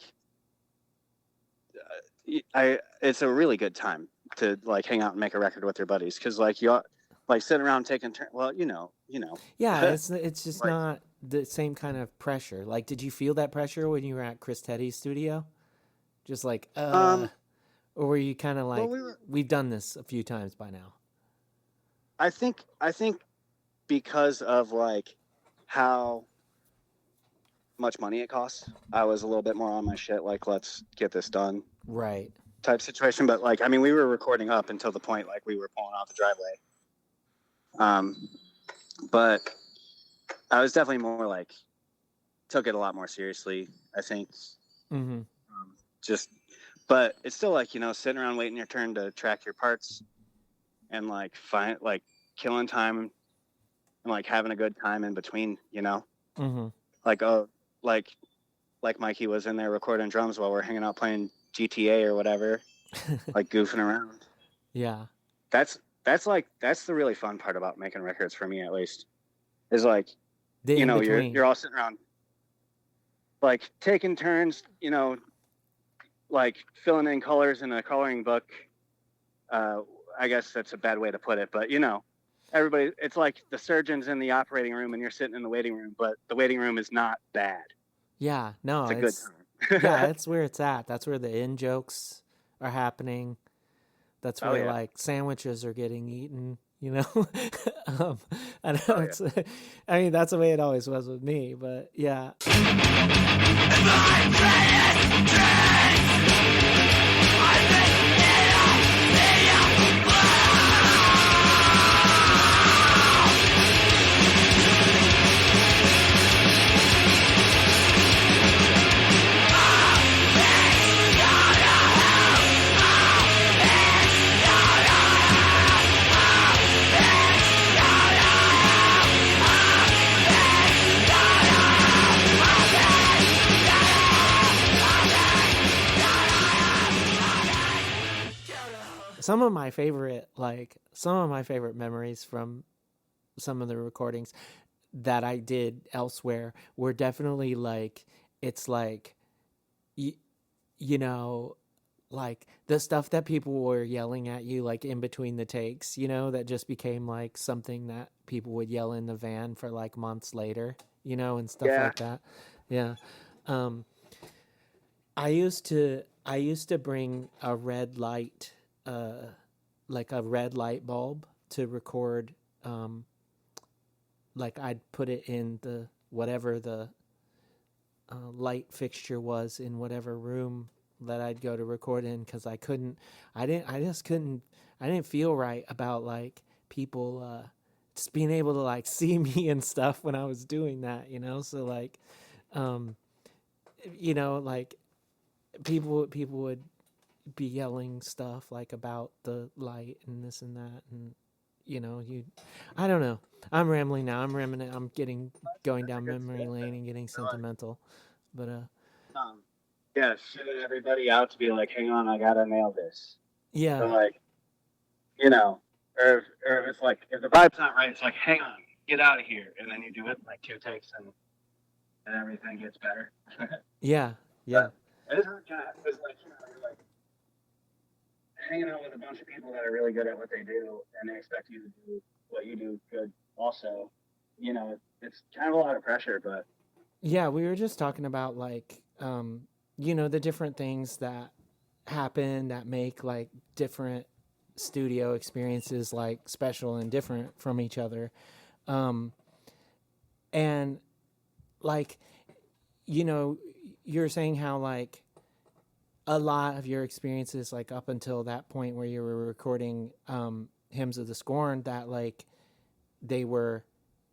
it's a really good time to like hang out and make a record with your buddies, because like you like sit around taking turns. Well, Yeah, it's just like not the same kind of pressure. Like, did you feel that pressure when you were at Chris Teddy's studio? Just like, um. or were you kind of Well, like, we've done this a few times by now? I think because of like how much money it costs, I was a little bit more on my shit. Like, let's get this done Right. type situation. But like, I mean, we were recording up until the point like we were pulling out the driveway. But I was definitely more like took it a lot more seriously, I think. Mm-hmm. But it's still like, you know, sitting around waiting your turn to track your parts and like killing time and like having a good time in between, you know. Mm-hmm. Like like Mikey was in there recording drums while we're hanging out playing GTA or whatever, like goofing around. Yeah. That's the really fun part about making records for me, at least, is like, The you in know, between. you're all sitting around like taking turns, you know, like filling in colors in a coloring book. I guess that's a bad way to put it, but you know, everybody, it's like the surgeon's in the operating room and you're sitting in the waiting room, but the waiting room is not bad. Yeah. No, It's a good time. yeah, it's where it's at. That's where the in jokes are happening. That's where like sandwiches are getting eaten, you know. I know it's. I mean, that's the way it always was with me, but yeah. Some of my favorite memories from some of the recordings that I did elsewhere were definitely like, it's like, you know, like the stuff that people were yelling at you like in between the takes, you know, that just became like something that people would yell in the van for like months later, you know, and stuff like that. Yeah. um I used to bring a red light, like a red light bulb to record. Like I'd put it in the whatever the light fixture was in whatever room that I'd go to record in, because I just couldn't, I didn't feel right about like people just being able to like see me and stuff when I was doing that, you know. So like, um, you know, like people would be yelling stuff like about the light and this and that, and you know, I don't know. I'm rambling now. I'm reminiscing. I'm going down memory lane and getting sentimental. But yeah, shooting everybody out to be like, hang on, I gotta nail this. yeah. So like, you know, or if it's like, if the vibe's not right, it's like, hang on, get out of here, and then you do it in like 2 takes, and everything gets better. Yeah. Yeah. It is kind of, it's like, you know, you're like hanging out with a bunch of people that are really good at what they do, and they expect you to do what you do good also. You know, it's kind of a lot of pressure, but Yeah, we were just talking about like, you know, the different things that happen that make like different studio experiences like special and different from each other. Um, and like, you know, you're saying how like a lot of your experiences, like up until that point where you were recording Hymns of the Scorn, that like they were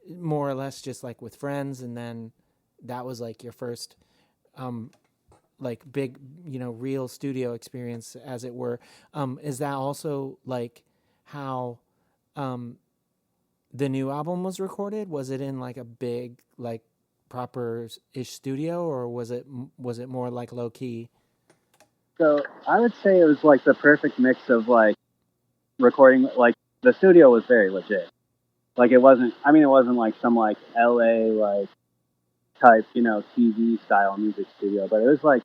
more or less just like with friends, and then that was like your first like big, you know, real studio experience, as it were. Is that also like how the new album was recorded? Was it in like a big, like proper ish studio, or was it more like low key? so I would say it was like the perfect mix of like recording. Like the studio was very legit. Like it wasn't. I mean, it wasn't like some like LA like type, you know, TV style music studio, but it was like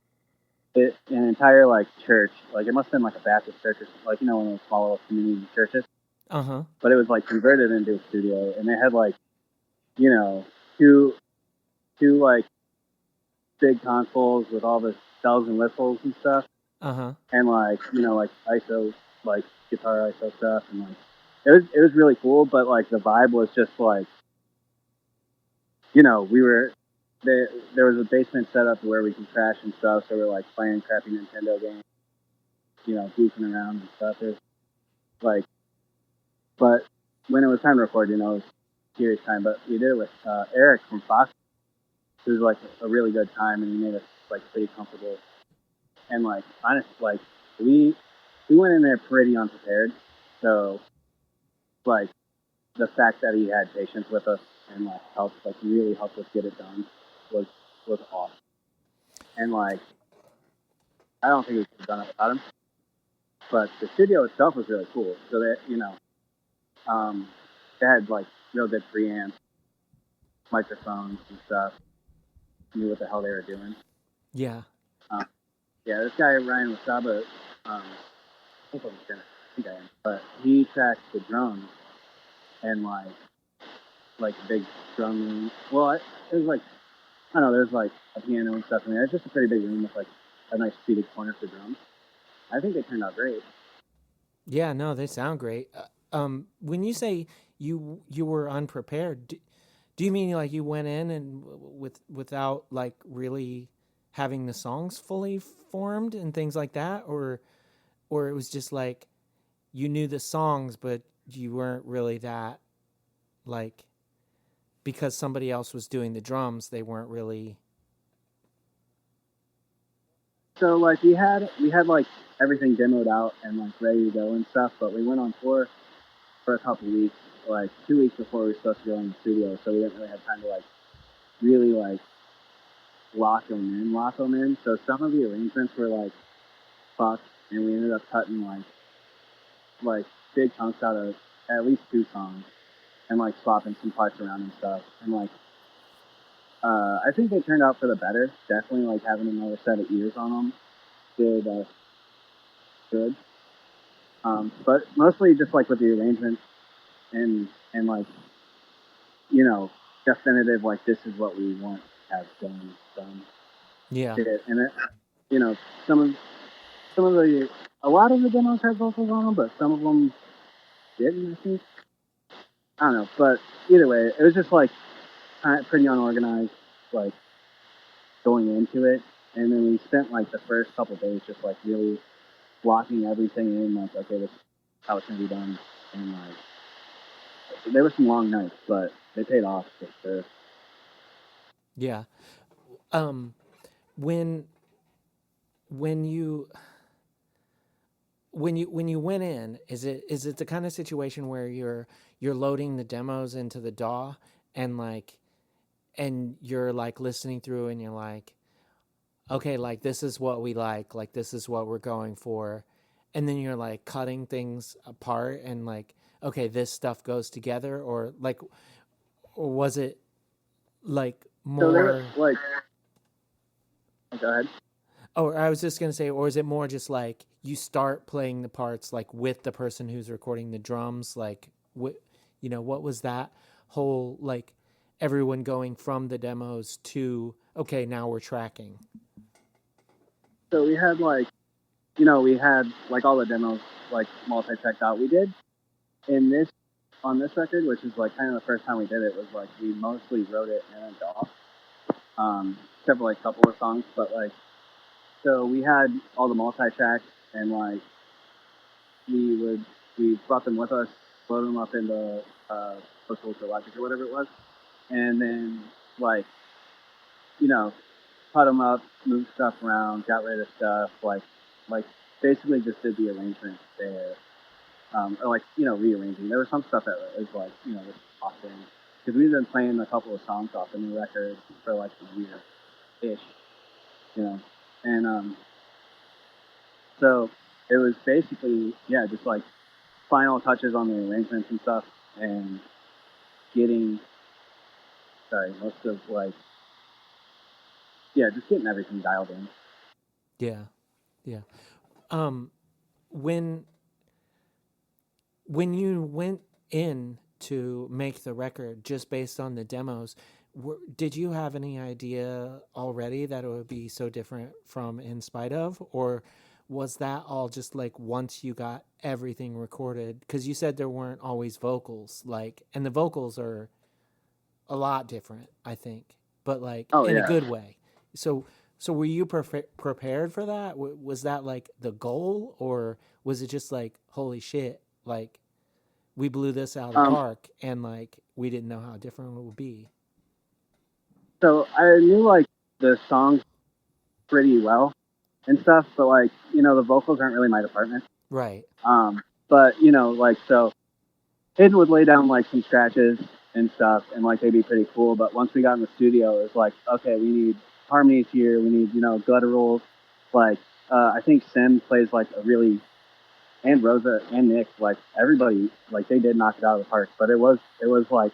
an entire like church. Like it must have been like a Baptist church, or like, you know, one of those small little community churches. Uh-huh. But it was like converted into a studio, and they had like, you know, two like big consoles with all the bells and whistles and stuff, Uh-huh. and like, you know, like ISO, like guitar ISO stuff, and like it was really cool. But like the vibe was just like, you know, we were there was a basement set up where we could crash and stuff, so we were like playing crappy Nintendo games, goofing around and stuff. There's like, but when it was time to record, it was serious time. But we did it with Eric from Fox. It was like a really good time, and he made us like pretty comfortable. And like, honestly, like we we went in there pretty unprepared. So like the fact that he had patience with us and like helped, like really helped us get it done was was awesome. And like, I don't think we could have done it without him. But the studio itself was really cool. So that um, they had like real good preamps, microphones and stuff. Knew what the hell they were doing. Yeah. Um, yeah, this guy Ryan Wasaba, I think I'm gonna, I think I am, but he tracked the drums and like a big drum room. Well, it was like, I don't know, there's like a piano and stuff in there. It's just a pretty big room with like a nice seated corner for drums. I think they turned out great. Yeah, no, they sound great. When you say you were unprepared, do you mean like you went in and without like really having the songs fully formed and things like that, or it was just like you knew the songs but you weren't really that like because somebody else was doing the drums, they weren't really. So like we had like everything demoed out and like ready to go and stuff, but we went on tour for a couple weeks, like 2 weeks before we were supposed to go in the studio, so we didn't really have time to like really like lock them in. So some of the arrangements were like fucked, and we ended up cutting like big chunks out of at least two songs and like swapping some parts around and stuff. And like I think they turned out for the better. Definitely like having another set of ears on them did good. But mostly just like with the arrangement and like you know definitive like this is what we want to have done Yeah. did. And it, you know some of some of the a lot of the demos had vocals on them, but some of them didn't. I think I don't know, but either way, it was just like pretty unorganized, like going into it. And then we spent like the first couple days just like really blocking everything in, like okay, this is how it's gonna be done, and like there were some long nights, but they paid off for sure. Yeah. um when when you when you went in, is it the kind of situation where you're loading the demos into the DAW and like and you're like listening through and you're like, okay, like this is what we like this is what we're going for, and then you're like cutting things apart and like, okay, this stuff goes together, or like, or was it like So there, more. like, go ahead. Oh, I was just gonna say, or is it more just like you start playing the parts like with the person who's recording the drums? Like, what, what was that whole like everyone going from the demos to okay, now we're tracking? So we had like, we had like all the demos like multi-checked out. We did in this on this record, which is like kind of the first time we did it, was like we mostly wrote it in a DAW, except for like a couple of songs. But like, so we had all the multi-tracks, and like we brought them with us, load them up into Pro Tools or Logic or whatever it was, and then like you know cut them up, moved stuff around, got rid of stuff, like basically just did the arrangement there, or like rearranging. There was some stuff that was like just tossing because we've been playing a couple of songs off the new record for like a year ish, you know, and so it was basically just like final touches on the arrangements and stuff, and getting most of like just getting everything dialed in. Yeah, yeah. Um, when when you went in to make the record just based on the demos, did you have any idea already that it would be so different from In Spite of, or was that all just like once you got everything recorded? Because you said there weren't always vocals, like, and the vocals are a lot different, I think, but like Oh in a yeah. good way. So So were you prepared for that? Was that like the goal, or was it just like holy shit, like we blew this out of the Um, park and like we didn't know how different it would be? so I knew like the songs pretty well and stuff, but like the vocals aren't really my department. Right. But like so Hayden would lay down like some scratches and stuff, and like they'd be pretty cool. But once we got in the studio, it was like, okay, we need harmonies here. We need gutturals. Like I think Sim plays like a really, and Rosa and Nick, like everybody, like they did knock it out of the park. But it was like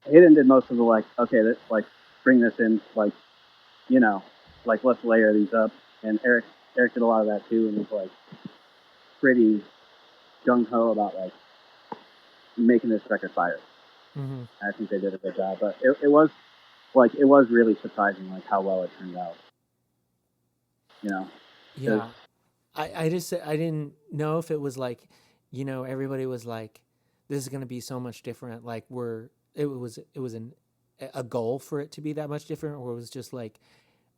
Hayden did most of the like, okay, let's like bring this in, like you know, like let's layer these up. And Eric did a lot of that too, and was like pretty gung ho about like making this record fire. Mm-hmm. I think they did a good job, but it was really surprising like how well it turned out. You know, because Yeah. I didn't know if it was like, everybody was like, this is going to be so much different. Like it was a goal for it to be that much different, or it was just like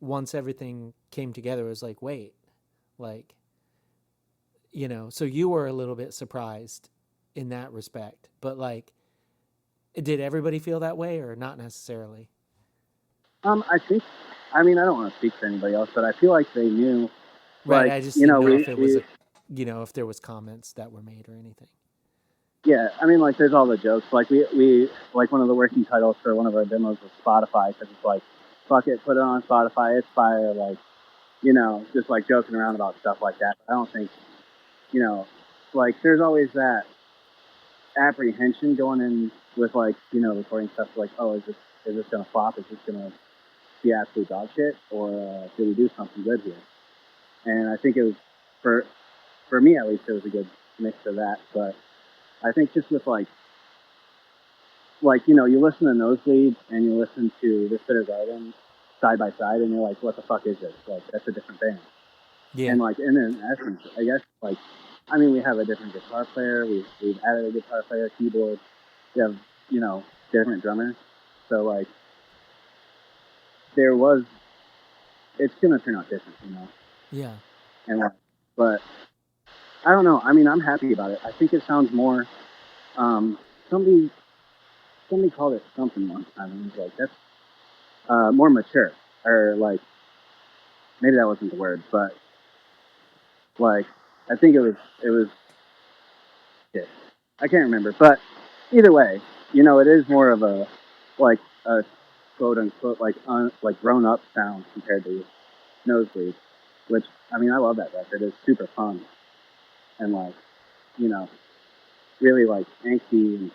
once everything came together, it was like, wait, like, so you were a little bit surprised in that respect, but like, did everybody feel that way or not necessarily? I think, I mean, I don't want to speak for anybody else, but I feel like they knew, Right. like I just didn't know we if it was we if there was comments that were made or anything. yeah, I mean, like there's all the jokes. Like we like one of the working titles for one of our demos was Spotify because it's like, fuck it, put it on Spotify, it's fire. Like just like joking around about stuff like that. I don't think you know, like there's always that apprehension going in with like recording stuff like, oh, is this gonna flop? Is this gonna be absolute dog shit, or did we do something good here? And I think it was for me at least, it was a good mix of that. But I think just with you listen to Nosebleed and you listen to This Bitter Garden side by side, and you're like, what the fuck is this? Like that's a different band. Yeah. And like in essence, I guess like I mean we have a different guitar player. We've added a guitar player, keyboard. We have different drummers. So like there was it's gonna turn out different, Yeah. and but I don't know. I mean, I'm happy about it. I think it sounds more. Um, somebody somebody called it something once time, and was like, "That's more mature," or like maybe that wasn't the word, but like I think it was. Yeah, I can't remember, but either way, it is more of a like a quote unquote like grown up sound compared to Nosebleed, which I mean I love that record. It's super fun and like you know really like angsty and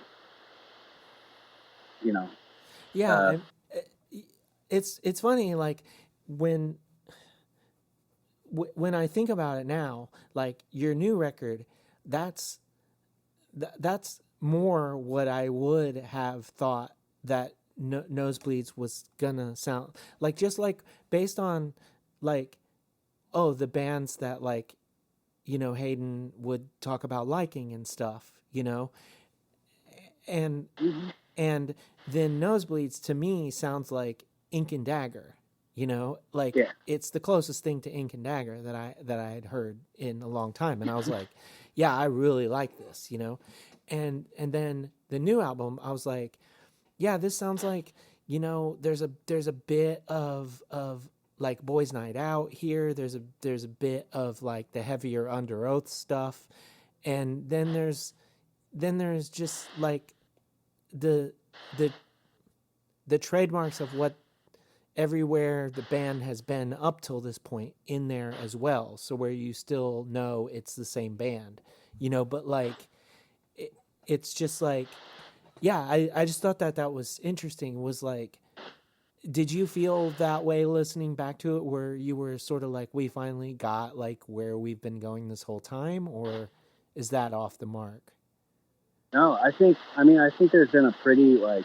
you know Yeah. uh, It's funny, like when when I think about it now, like your new record, that's that's more what I would have thought that Nosebleeds was gonna sound like, just like based on like, oh, the bands that like, Hayden would talk about liking and stuff, and mm-hmm. and then Nosebleeds to me sounds like Ink and Dagger, like Yeah. it's the closest thing to Ink and Dagger that I had heard in a long time, and I was like, yeah, I really like this, and then the new album, I was like, yeah, this sounds like, there's a bit of like Boys Night Out here. There's a bit of like the heavier Under Oath stuff, and then there's just like the the the trademarks of what everywhere the band has been up till this point in there as well. So where you still know it's the same band, but like it, it's just like, yeah, I just thought that was interesting. Was like, did you feel that way listening back to it, where you were sort of like, we finally got like where we've been going this whole time, or is that off the mark? No, I think there's been a pretty like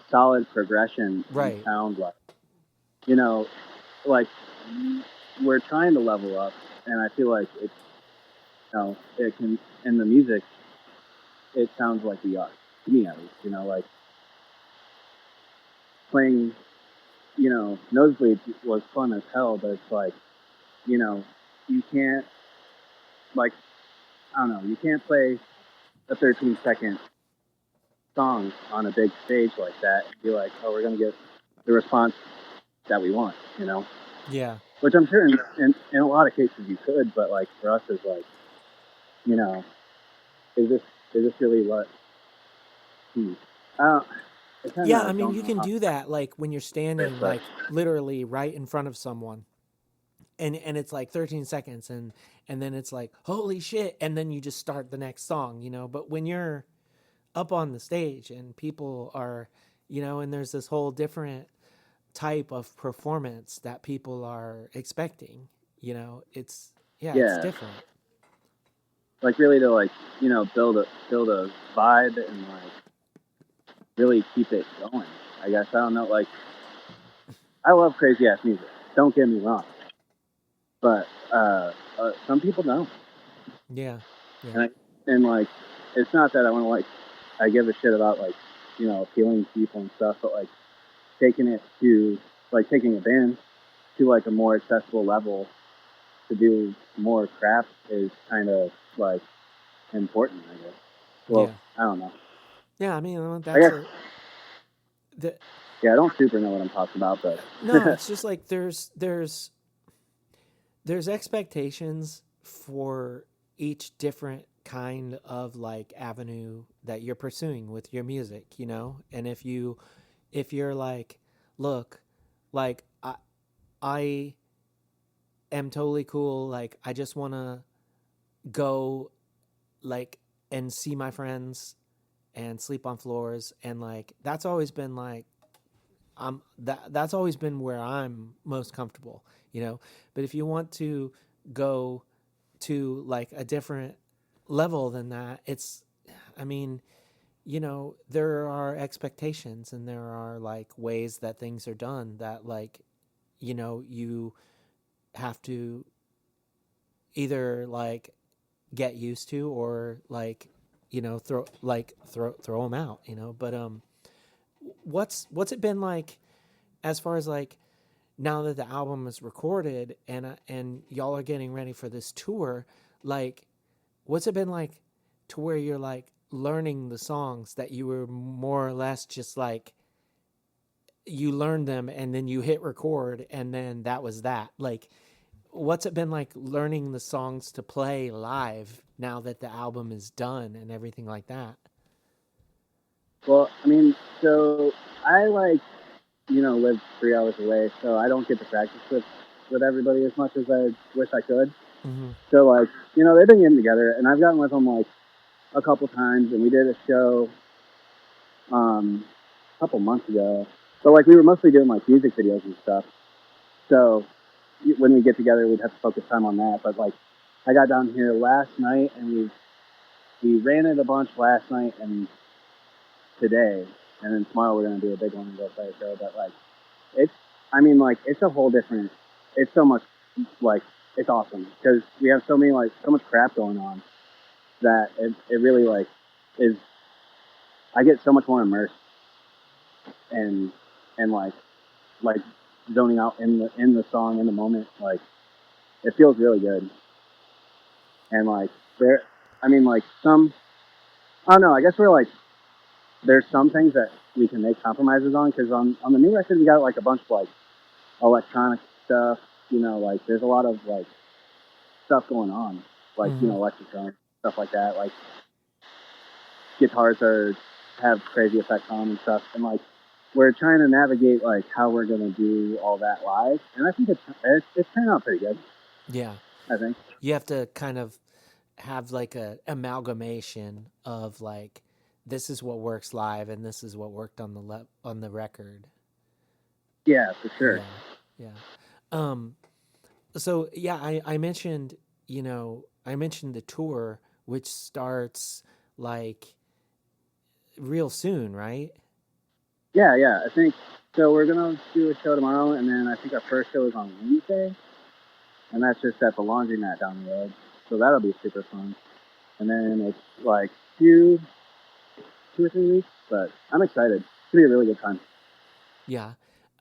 solid progression in Right. sound. Like you know, like we're trying to level up, and I feel like it's it can in the music. It sounds like we are to me at least. Like playing. Nosebleeds was fun as hell, but it's like, you can't, like, I don't know, you can't play a 13-second song on a big stage like that and be like, oh, we're going to get the response that we want. Yeah. Which I'm sure in a lot of cases you could, but like for us is like, you know, is this really what? Hmm. Uh, I kind Yeah, I of mean, don't you know can how to do that like when you're say it, standing but like literally right in front of someone. And it's like 13 seconds and then it's like holy shit and then you just start the next song, but when you're up on the stage and people are, and there's this whole different type of performance that people are expecting, it's yeah, it's yeah, different. like really to like build a vibe and like really keep it going. I guess I don't know. Like I love crazy ass music. Don't get me wrong, but some people don't. Yeah. Yeah. And like it's not that I want to like I give a shit about like appealing to people and stuff, but like taking a band to like a more accessible level to do more craft is kind of like important, I guess. Well, Yeah. I don't know. Yeah, I mean, I that's guess a the yeah, I don't super know what I'm talking about, but no, it's just like there's expectations for each different kind of like avenue that you're pursuing with your music, and if you're like, look, like I am totally cool, like I just want to go like and see my friends and sleep on floors, and like that's always been like that's always been where I'm most comfortable, but if you want to go to like a different level than that, I mean, there are expectations and there are like ways that things are done that like, you have to either like get used to or like, throw them out, but what's it been like as far as like now that the album is recorded and y'all are getting ready for this tour, like what's it been like to where you're like learning the songs that you were more or less just like you learned them and then you hit record and then that was that, like what's it been like learning the songs to play live now that the album is done and everything like that? well, I mean, so I like live 3 hours away, so I don't get to practice with everybody as much as I wish I could. Mm-hmm. So like they've been getting together, and I've gotten with them like a couple times, and we did a show a couple months ago. But like we were mostly doing like music videos and stuff. So when we get together, we'd have to focus time on that. But like I got down here last night, and we ran it a bunch last night and today, and then tomorrow we're gonna do a big one and go play a show. But like it's, I mean, like it's a whole different. It's so much like it's awesome because we have so much crap going on that it really like is. I get so much more immersed and and like zoning out in the song in the moment. Like it feels really good. And like there, I mean, like some, I don't know. I guess we're like there's some things that we can make compromises on because on the new record we got like a bunch of like electronic stuff. Like there's a lot of like stuff going on, like Mm-hmm. electric drums, stuff like that. Like guitars have crazy effects on them and stuff, and like we're trying to navigate like how we're gonna do all that live, and I think it's turned out pretty good. Yeah, I think. you have to kind of have like a amalgamation of like this is what works live and this is what worked on on the record. Yeah, for sure. Yeah, yeah. Um, so yeah, I mentioned, I mentioned the tour which starts like real soon, right? Yeah. I think so. We're gonna do a show tomorrow, and then I think our first show is on Wednesday, and that's just at the laundromat down the road. So that'll be super fun. And then it's like two or 3 weeks, but I'm excited. It's gonna be a really good time. Yeah.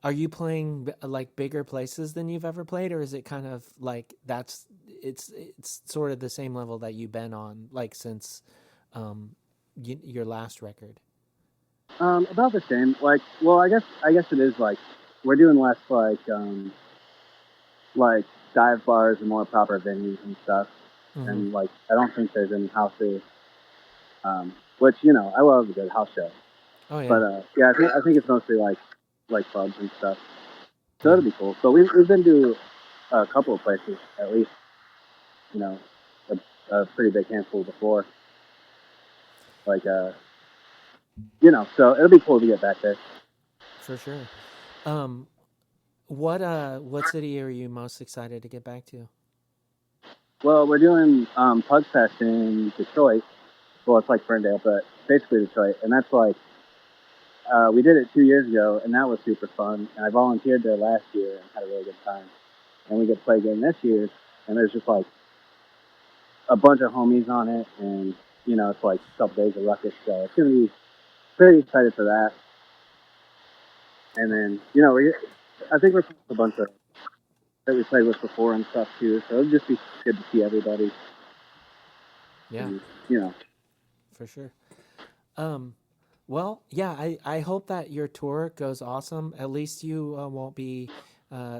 Are you playing like bigger places than you've ever played, or is it kind of like it's sort of the same level that you've been on like since um, your last record? About the same. Like, well, I guess it is like we're doing less like dive bars and more proper venues and stuff. Mm-hmm. And like, I don't think there's any houses. Which I love a good house show. Oh But yeah, yeah, I think it's mostly like clubs and stuff. So yeah, it'll be cool. So we've been to a couple of places at least. You know, a pretty big handful before. Like so it'll be cool to get back there. for sure. Um, what city are you most excited to get back to? Well, we're doing Pug Fest in Detroit. Well, it's like Ferndale, but basically Detroit, and that's like we did it 2 years ago, and that was super fun. And I volunteered there last year and had a really good time. And we get to play again this year, and there's just like a bunch of homies on it, and it's like a couple days of ruckus, so it's gonna be pretty excited for that. And Oh, then I think we're a bunch of that we played with before and stuff too, so it'll just be good to see everybody. yeah, And you know, for sure. Um, well, yeah, I hope that your tour goes awesome. At least you won't be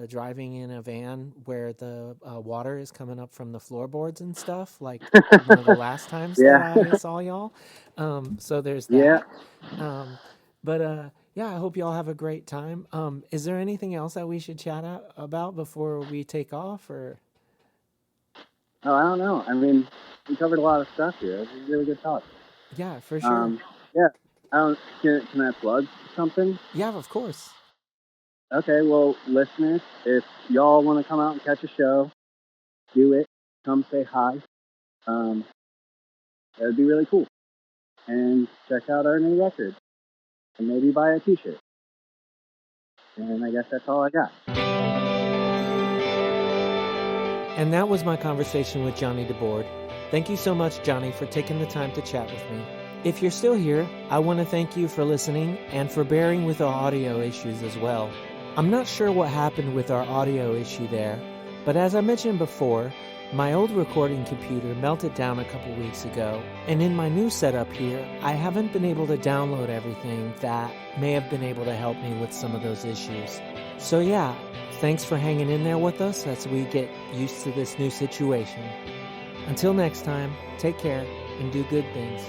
driving in a van where the water is coming up from the floorboards and stuff, like one of the last times that yeah, I saw y'all. So there's yeah. that. Um, but yeah, I hope y'all have a great time. Is there anything else that we should chat about before we take off? Or Oh, I don't know. I mean, we covered a lot of stuff here. It was a really good talk. yeah, for sure. Um, yeah. I don't. Can I plug something? Yeah, of course. Okay. Well, listeners, if y'all want to come out and catch a show, do it. Come say hi. Um, that would be really cool. And check out our new record and maybe buy a T-shirt. And I guess that's all I got. And that was my conversation with Johnny DeBorde. Thank you so much, Johnny, for taking the time to chat with me. If you're still here, I want to thank you for listening and for bearing with our audio issues as well. I'm not sure what happened with our audio issue there, but as I mentioned before, my old recording computer melted down a couple weeks ago, and in my new setup here, I haven't been able to download everything that may have been able to help me with some of those issues. So yeah, thanks for hanging in there with us as we get used to this new situation. Until next time, take care and do good things.